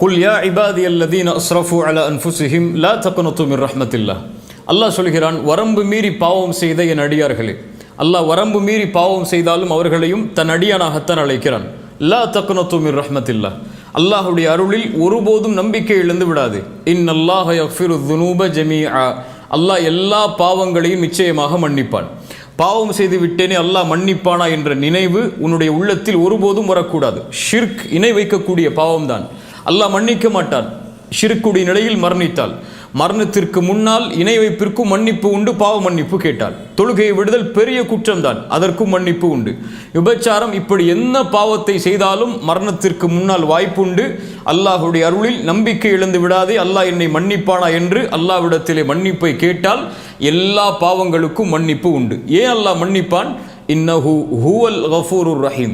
குல் யா இபாதியல்லதீன அஸ்ரஃபு அலா அன்ஃபுஸிஹிம் லா தக்னது மிர் ரஹ்மத்தில்லாஹ். அல்லாஹ் சொல்கிறான், வரம்பு மீறி பாவம் செய்த என் அடியார்களே. அல்லாஹ் வரம்பு மீறி பாவம் செய்தாலும் அவர்களையும் தன் அடியானாகத்தான் அழைக்கிறான். லா தக்னது மிர் ரஹ்மத்தில்லாஹ். அல்லாஹுடைய அருளில் ஒருபோதும் நம்பிக்கை இழந்து விடாது. இன்னல்லாஹ யக்ஃபிரு ذுனூப ஜமீஆ. அல்லாஹ் எல்லா பாவங்களையும் நிச்சயமாக மன்னிப்பான். பாவம் செய்து விட்டேனே அல்லாஹ் மன்னிப்பானா என்ற நினைவு உன்னுடைய உள்ளத்தில் ஒருபோதும் வரக்கூடாது. ஷிர்க், இணை வைக்கக்கூடிய பாவம்தான். அல்லாஹ் மன்னிக்க மாட்டான் ஷிர்க்குடைய நிலையில் மரணித்தால். மரணத்திற்கு முன்னால் இணை வைப்பிற்கும் மன்னிப்பு உண்டு, பாவ மன்னிப்பு கேட்டால். தொழுகையை விடுதல் பெரிய குற்றம்தான், அதற்கும் மன்னிப்பு உண்டு. விபச்சாரம், இப்படி என்ன பாவத்தை செய்தாலும் மரணத்திற்கு முன்னால் வாய்ப்புண்டு. அல்லாஹுடைய அருளில் நம்பிக்கை இழந்து விடாதே, அல்லாஹ் என்னை மன்னிப்பானா என்று அல்லாஹ்விடத்திலே மன்னிப்பை கேட்டால் எல்லா பாவங்களுக்கும் மன்னிப்பு உண்டு. ஏன் அல்லாஹ் மன்னிப்பான்? இன்னஹு ஹுவல் கஃபூருர் ரஹீம்.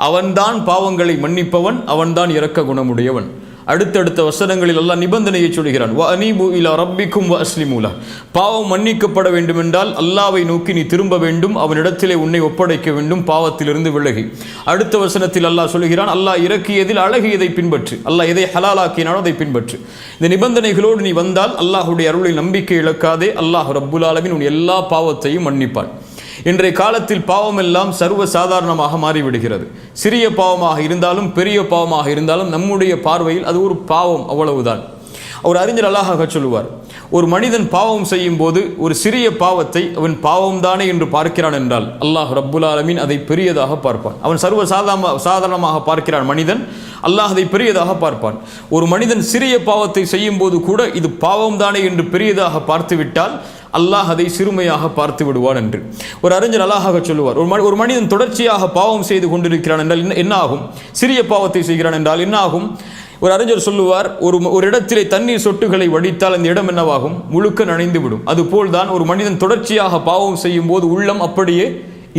அவன்தான் பாவங்களை மன்னிப்பவன், அவன்தான் இரக்க குணமுடையவன். அடுத்தடுத்த வசனங்களில் அல்லாஹ் நிபந்தனையை சொல்கிறான், வ அனீபு இலா ரப்பிக்கும் வ அஸ்லிமு லஹ். பாவம் மன்னிக்கப்பட வேண்டுமென்றால் அல்லாஹ்வை நோக்கி நீ திரும்ப வேண்டும், அவனிடத்திலே உன்னை ஒப்படைக்க வேண்டும், பாவத்திலிருந்து விலகி. அடுத்த வசனத்தில் அல்லாஹ் சொல்கிறான், அல்லாஹ் இறக்கியதில் அழகியதை பின்பற்று, அல்லாஹ் எதை ஹலாலாக்கினானோ அதை பின்பற்று. இந்த நிபந்தனைகளோடு நீ வந்தால் அல்லாஹுடைய அருளை நம்பிக்கை இழக்காதே, அல்லாஹ் ரப்புல் ஆலமீன் உன் எல்லா பாவத்தையும் மன்னிப்பான். இன்றைய காலத்தில் பாவம் எல்லாம் சர்வ சாதாரணமாக மாறிவிடுகிறது. சிறிய பாவமாக இருந்தாலும் பெரிய பாவமாக இருந்தாலும் நம்முடைய பார்வையில் அது ஒரு பாவம், அவ்வளவுதான். ஒரு அறிஞர் அழகாக சொல்லுவார், ஒரு மனிதன் பாவம் செய்யும் போது ஒரு சிறிய பாவத்தை அவன் பாவம்தானே என்று பார்க்கிறான் என்றால் அல்லாஹ் ரப்புல் ஆலமீன் அதை பெரியதாக பார்ப்பான். அவன் சர்வ சாதாரணமாக பார்க்கிறான் மனிதன், அல்லாஹ் அதை பெரியதாக பார்ப்பான். ஒரு மனிதன் சிறிய பாவத்தை செய்யும் போது கூட இது பாவம்தானே என்று பெரியதாக பார்த்து விட்டால் அல்லாஹ் அதை சிறுமையாக பார்த்து விடுவான் என்று ஒரு அறிஞர் அழகாக சொல்லுவார். ஒரு மனிதன் தொடர்ச்சியாக பாவம் செய்து கொண்டிருக்கிறான் என்றால் என்ன ஆகும்? சிறிய பாவத்தை செய்கிறான் என்றால் என்ன ஆகும்? ஒரு அறிஞர் சொல்லுவார், ஒரு இடத்திலே தண்ணீர் சொட்டுகளை வடித்தால் அந்த இடம் என்னவாகும்? முழுக்க நனைந்து விடும். அதுபோல்தான் ஒரு மனிதன் தொடர்ச்சியாக பாவம் செய்யும் போது உள்ளம் அப்படியே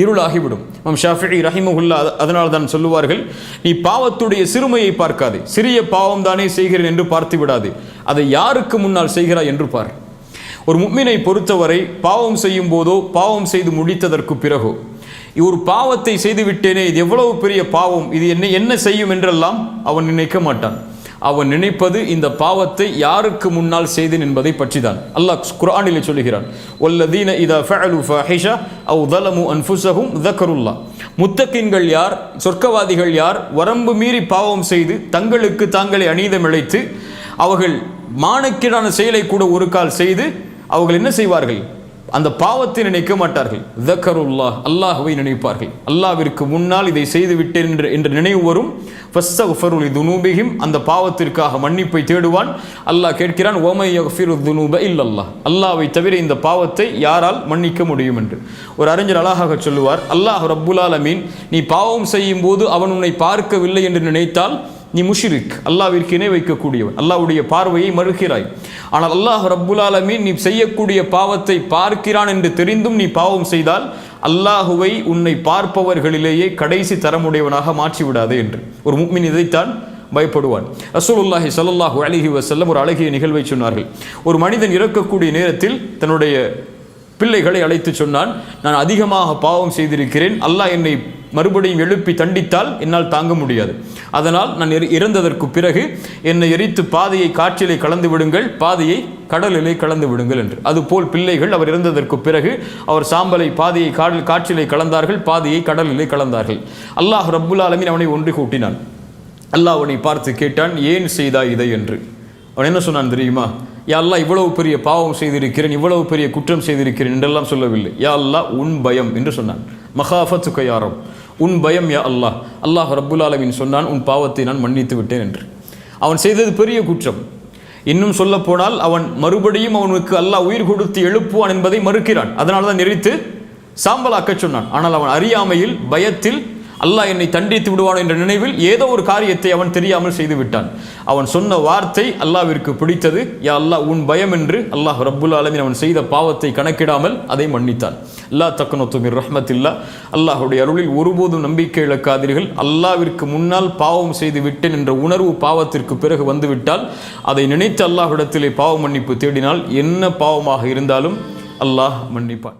இருளாகிவிடும். இமாம் ஷாஃபிஈ ரஹிமஹுல்லா அதனால் தான் சொல்லுவார்கள், நீ பாவத்துடைய சிறுமையை பார்க்காதே, சிறிய பாவம் தானே செய்கிறேன் என்று பார்த்து விடாதே, அதை யாருக்கு முன்னால் செய்கிறாய் என்று பார். ஒரு முஃமினை பொறுத்தவரை பாவம் செய்யும் போதோ பாவம் செய்து முடித்ததற்கு பிறகோ ஒரு பாவத்தை செய்து விட்டேனே, இது எவ்வளவு பெரிய பாவம், இது என்ன செய்யும் என்றெல்லாம் அவன் நினைக்க மாட்டான். அவன் நினைப்பது இந்த பாவத்தை யாருக்கு முன்னால் செய்தேன் என்பதை பற்றிதான். அல்லாஹ் குர்ஆனிலே சொல்கிறான், வல்லதீன இதா ஃபஅலு ஃபாஹிஷா அவ் ஸலமு அன்ஃபுஸஹும் ذكرுல்லாஹ். முத்தகின்கள் யார், சொர்க்கவாதிகள் யார், வரம்பு மீறி பாவம் செய்து தங்களுக்கு தாங்களே அநீதம் இழைத்து அவர்கள் மானக்கேடான செயலை கூட ஒரு கால் செய்து அவர்கள் என்ன செய்வார்கள்? அந்த பாவத்தை நினைக்க மாட்டார்கள். ذكرுல்லாஹ், அல்லாஹ்வை நினைப்பார்கள். அல்லாஹ்விற்கு முன்னால் இதை செய்து விட்டேன் என்ற நினைவு வரும். ஃபஸ்தக்ஃபிரு லிதுனூபிஹிம், அந்த பாவத்திற்காக மன்னிப்பை தேடுவான். அல்லாஹ் கேட்கிறான், வமை யக்ஃபிரு ذுனூப இல்லல்லாஹ், அல்லாஹ்வை தவிர இந்த பாவத்தை யாரால் மன்னிக்க முடியும் என்று. ஒரு அறிஞர் அழகாக சொல்லுவார், அல்லாஹ் ரப்புல் ஆலமீன் நீ பாவம் செய்யும் போது அவன் உன்னை பார்க்கவில்லை என்று நினைத்தால் நீ முஷ்ரிக், அல்லாஹ்விற்கு இணை வைக்கக்கூடியவன், அல்லாஹ்வுடைய பார்வையை மறுக்கிறாய். ஆனால் அல்லாஹ் ரப்புல் ஆலமீன் நீ செய்யக்கூடிய பாவத்தை பார்க்கிறான் என்று தெரிந்தும் நீ பாவம் செய்தால் அல்லாஹுவை உன்னை பார்ப்பவர்களிலேயே கடைசி தரமுடையவனாக மாற்றிவிடாதே என்று ஒரு முஃமின் இதைத்தான் பயப்படுவான். ரசூலுல்லாஹி ஸல்லல்லாஹு அலைஹி வஸல்லம் ஒரு அழகிய நிகழ்வை சொன்னார்கள். ஒரு மனிதன் இறக்கக்கூடிய நேரத்தில் தன்னுடைய பிள்ளைகளை அழைத்து சொன்னான், நான் அதிகமாக பாவம் செய்திருக்கிறேன், அல்லாஹ் என்னை மறுபடியும் எழுப்பி தண்டித்தால் என்னால் தாங்க முடியாது, அதனால் நான் இறந்ததற்கு பிறகு என்னை எரித்து பாதையை காற்றிலே கலந்து விடுங்கள், பாதையை கடலிலே கலந்து விடுங்கள் என்று. அதுபோல் பிள்ளைகள் அவர் இறந்ததற்கு பிறகு அவர் சாம்பலை பாதையை காற்றிலே கலந்தார்கள், பாதையை கடலிலே கலந்தார்கள். அல்லாஹ் ரப்புல் ஆலமீன் அவனை ஒன்று கூட்டினான். அல்லாஹ் அவனை பார்த்து கேட்டான், ஏன் செய்தாய் இதை என்று. அவன் என்ன சொன்னான் தெரியுமா? யா அல்லாஹ், இவ்வளவு பெரிய பாவம் செய்திருக்கிறேன், இவ்வளவு பெரிய குற்றம் செய்திருக்கிறேன் என்றெல்லாம் சொல்லவில்லை. யா அல்லாஹ், உன் பயம் என்று சொன்னான். மகாஃபத்துக யா ரப், உன் பயம் யா அல்லாஹ். அல்லாஹ் ரப்புல் ஆலமீன் சொன்னான், உன் பாவத்தை நான் மன்னித்து விட்டேன் என்று. அவன் செய்தது பெரிய குற்றம். இன்னும் சொல்ல போனால் அவன் மறுபடியும் அவனுக்கு அல்லாஹ் உயிர் கொடுத்து எழுப்புவான் என்பதை மறுக்கிறான். அதனால தான் எரித்து சாம்பலாக்க சொன்னான். ஆனால் அவன் அறியாமையில், பயத்தில், அல்லாஹ் என்னை தண்டித்து விடுவான் என்ற நினைவில் ஏதோ ஒரு காரியத்தை அவன் தெரியாமல் செய்து விட்டான். அவன் சொன்ன வார்த்தை அல்லாஹ்விற்கு பிடித்தது. யா அல்லாஹ், உன் பயம் என்று அல்லாஹ் ரப்புல் ஆலமீன் அவன் செய்த பாவத்தை கணக்கிடாமல் அதை மன்னித்தான். லா தக்னது மிர் ரஹ்மத்தில்லாஹ், அல்லாஹ்வுடைய அருளில் ஒருபோதும் நம்பிக்கை இழக்காதீர்கள். அல்லாஹ்விற்கு முன்னால் பாவம் செய்து விட்டேன் என்ற உணர்வு பாவத்திற்கு பிறகு வந்துவிட்டால் அதை நினைத்து அல்லாஹ்விடத்திலே பாவ மன்னிப்பு தேடினால் என்ன பாவமாக இருந்தாலும் அல்லாஹ் மன்னிப்பான்.